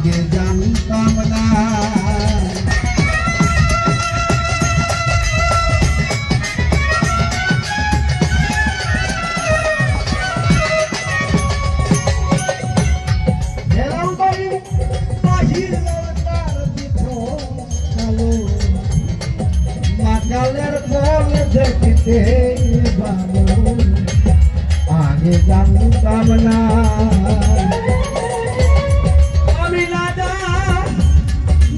আগে জানতাম না মাকালের বল দেখতে আগে জানতাম না আমি রাজা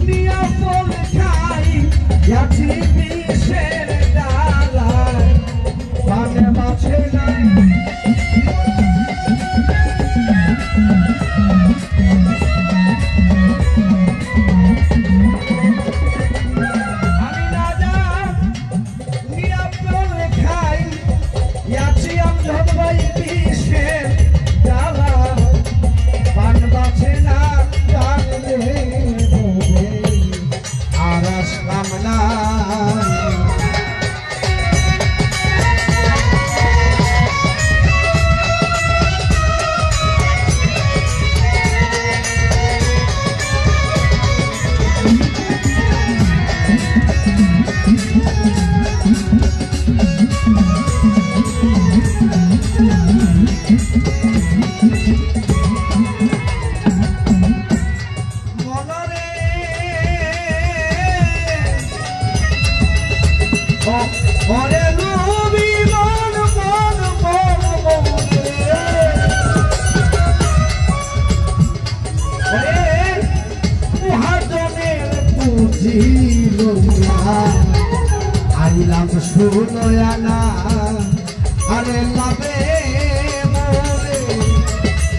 নিয়া ফল খাই যাচ্ছি বিষের ডালায় পানে মাছে না আইলাম শুনয়ানা আরে লাভে মোরে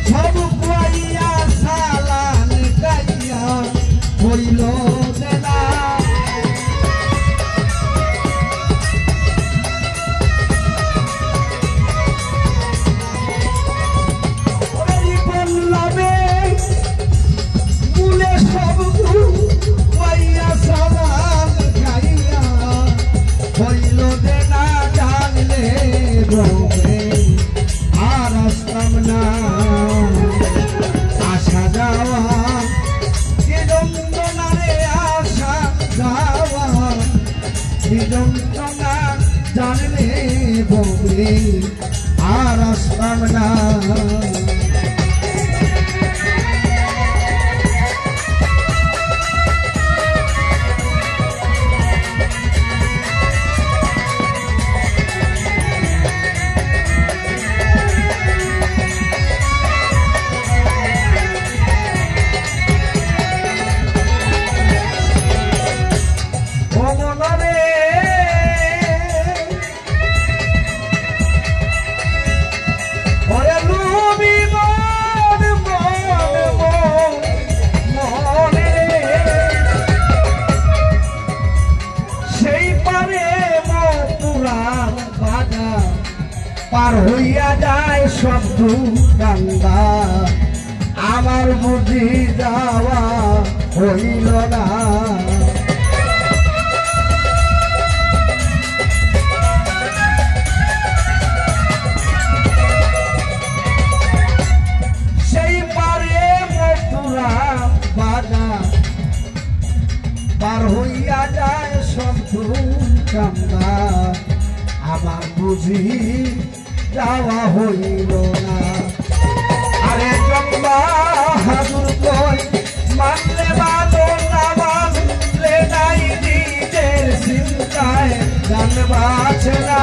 সব কুয়াইয়া সালান গাইয়া হইল দেনা বললামে মুলে সব কুয়াইয়া সালান গাইয়া হইল দেনা জানলে রবে আর আসতাম না আসা যাওয়া কি যন্ত্রণা রে আসা যাওয়া কি যন্ত্রণা জানলে রবে আর আসতাম না পার হইয়া যায় সব কান্দা আমার বুঝি যাওয়া হইল না সেই পারে মথুরা বাজার পার হইয়া যায় সব কান্দা আমার বুঝি যাওয়া হইল না আরে জম্বা হাজুর কই মানলে বাদো না মানলে নাই নিজের চিন্তায় জানবাছে না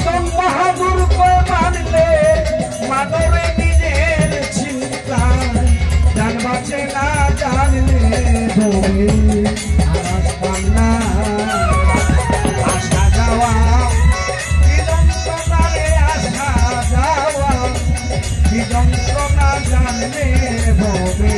জম্বা হাজুর কই মানলে মানলে নিজের চিন্তায় জানবাছে না জানলে ধরে আসতাম না আসা যাওয়া কি যন্ত্রণা রে আসা যাওয়া কি যন্ত্রণা জানলে ধরে